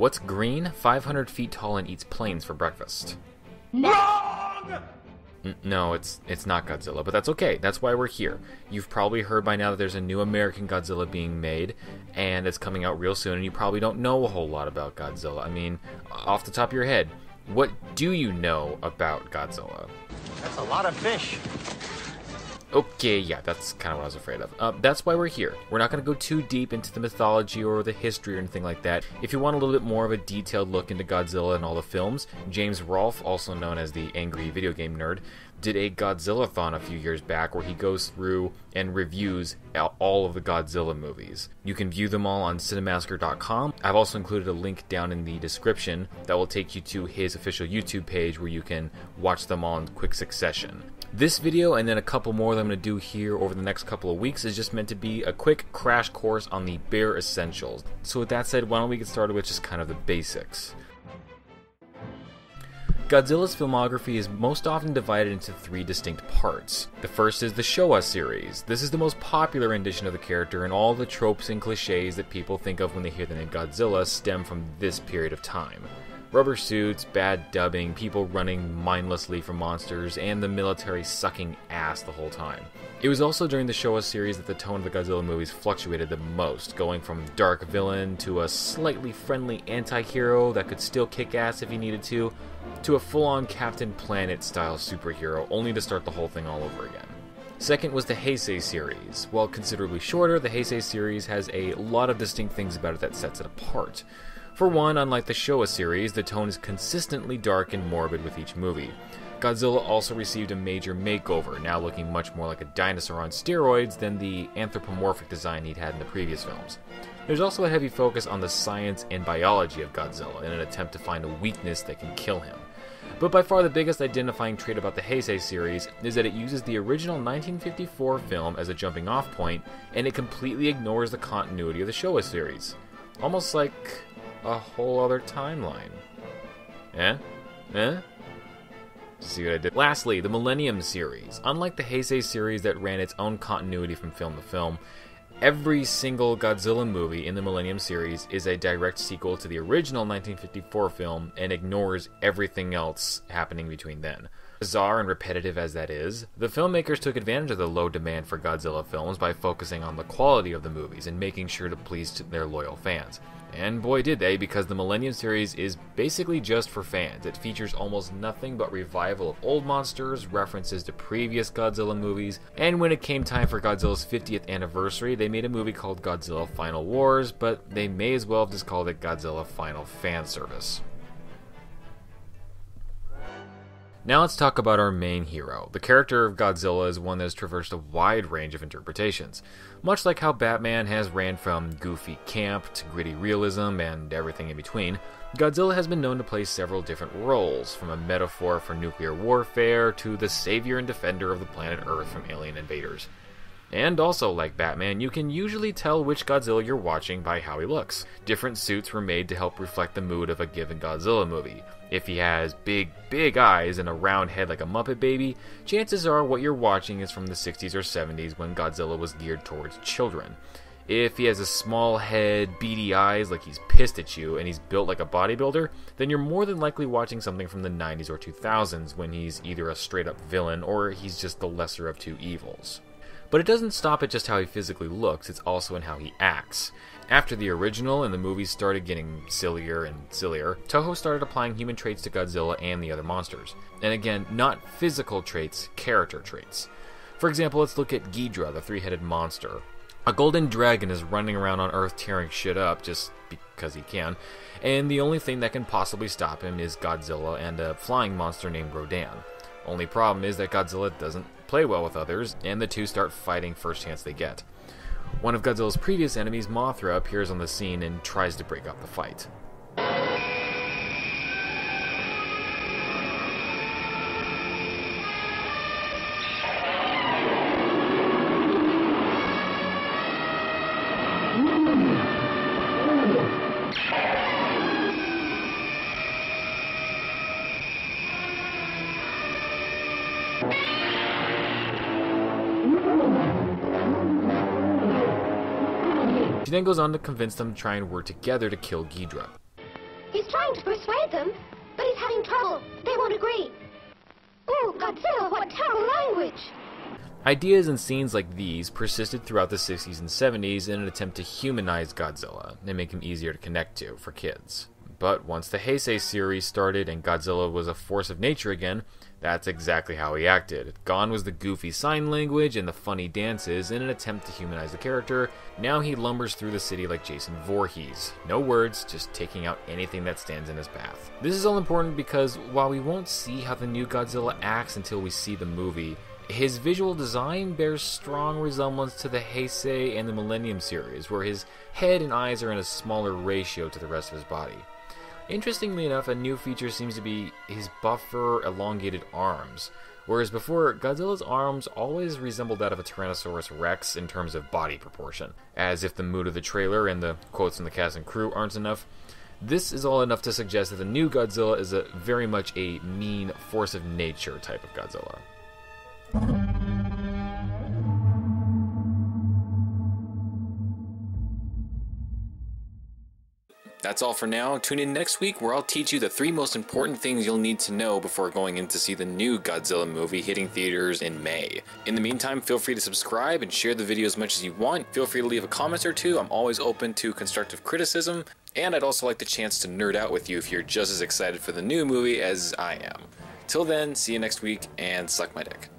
What's green, 500 feet tall, and eats planes for breakfast? Wrong! No, it's not Godzilla, but that's okay. That's why we're here. You've probably heard by now that there's a new American Godzilla being made, and it's coming out real soon, and you probably don't know a whole lot about Godzilla. I mean, off the top of your head, what do you know about Godzilla? That's a lot of fish. Okay, yeah, that's kind of what I was afraid of. That's why we're here. We're not going to go too deep into the mythology or the history or anything like that. If you want a little bit more of a detailed look into Godzilla and all the films, James Rolfe, also known as the Angry Video Game Nerd, did a Godzilla-thon a few years back where he goes through and reviews all of the Godzilla movies. You can view them all on Cinemassacre.com. I've also included a link down in the description that will take you to his official YouTube page where you can watch them all in quick succession. This video, and then a couple more that I'm going to do here over the next couple of weeks, is just meant to be a quick crash course on the bare essentials. So with that said, why don't we get started with just kind of the basics. Godzilla's filmography is most often divided into three distinct parts. The first is the Showa series. This is the most popular rendition of the character, and all the tropes and cliches that people think of when they hear the name Godzilla stem from this period of time. Rubber suits, bad dubbing, people running mindlessly from monsters, and the military sucking ass the whole time. It was also during the Showa series that the tone of the Godzilla movies fluctuated the most, going from dark villain to a slightly friendly anti-hero that could still kick ass if he needed to a full-on Captain Planet-style superhero, only to start the whole thing all over again. Second was the Heisei series. While considerably shorter, the Heisei series has a lot of distinct things about it that sets it apart. For one, unlike the Showa series, the tone is consistently dark and morbid with each movie. Godzilla also received a major makeover, now looking much more like a dinosaur on steroids than the anthropomorphic design he'd had in the previous films. There's also a heavy focus on the science and biology of Godzilla in an attempt to find a weakness that can kill him. But by far the biggest identifying trait about the Heisei series is that it uses the original 1954 film as a jumping off point, and it completely ignores the continuity of the Showa series. Almost like a whole other timeline. See what I did? Lastly, the Millennium series. Unlike the Heisei series that ran its own continuity from film to film, every single Godzilla movie in the Millennium series is a direct sequel to the original 1954 film and ignores everything else happening between then. Bizarre and repetitive as that is, the filmmakers took advantage of the low demand for Godzilla films by focusing on the quality of the movies and making sure to please their loyal fans. And boy did they, because the Millennium series is basically just for fans. It features almost nothing but revival of old monsters, references to previous Godzilla movies, and when it came time for Godzilla's 50th anniversary, they made a movie called Godzilla Final Wars, but they may as well have just called it Godzilla Final Fan Service. Now let's talk about our main hero. The character of Godzilla is one that has traversed a wide range of interpretations. Much like how Batman has ran from goofy camp to gritty realism and everything in between, Godzilla has been known to play several different roles, from a metaphor for nuclear warfare to the savior and defender of the planet Earth from alien invaders. And also, like Batman, you can usually tell which Godzilla you're watching by how he looks. Different suits were made to help reflect the mood of a given Godzilla movie. If he has big eyes and a round head like a Muppet Baby, chances are what you're watching is from the 60s or 70s when Godzilla was geared towards children. If he has a small head, beady eyes like he's pissed at you, and he's built like a bodybuilder, then you're more than likely watching something from the 90s or 2000s when he's either a straight-up villain or he's just the lesser of two evils. But it doesn't stop at just how he physically looks, it's also in how he acts. After the original and the movies started getting sillier and sillier, Toho started applying human traits to Godzilla and the other monsters. And again, not physical traits, character traits. For example, let's look at Ghidorah, the three-headed monster. A golden dragon is running around on Earth tearing shit up just because he can, and the only thing that can possibly stop him is Godzilla and a flying monster named Rodan. Only problem is that Godzilla doesn't play well with others, and the two start fighting first chance they get. One of Godzilla's previous enemies, Mothra, appears on the scene and tries to break up the fight. She then goes on to convince them to try and work together to kill Ghidorah. He's trying to persuade them, but he's having trouble. They won't agree. Ooh, Godzilla, what terrible language! Ideas and scenes like these persisted throughout the 60s and 70s in an attempt to humanize Godzilla and make him easier to connect to for kids. But once the Heisei series started and Godzilla was a force of nature again, that's exactly how he acted. Gone was the goofy sign language and the funny dances in an attempt to humanize the character. Now he lumbers through the city like Jason Voorhees. No words, just taking out anything that stands in his path. This is all important because while we won't see how the new Godzilla acts until we see the movie, his visual design bears strong resemblance to the Heisei and the Millennium series, where his head and eyes are in a smaller ratio to the rest of his body. Interestingly enough, a new feature seems to be his buffer, elongated arms, whereas before, Godzilla's arms always resembled that of a Tyrannosaurus Rex in terms of body proportion. As if the mood of the trailer and the quotes from the cast and crew aren't enough, this is all enough to suggest that the new Godzilla is very much a mean, force of nature type of Godzilla. That's all for now. Tune in next week where I'll teach you the 3 most important things you'll need to know before going in to see the new Godzilla movie hitting theaters in May. In the meantime, feel free to subscribe and share the video as much as you want. Feel free to leave a comment or two. I'm always open to constructive criticism. And I'd also like the chance to nerd out with you if you're just as excited for the new movie as I am. Till then, see you next week and suck my dick.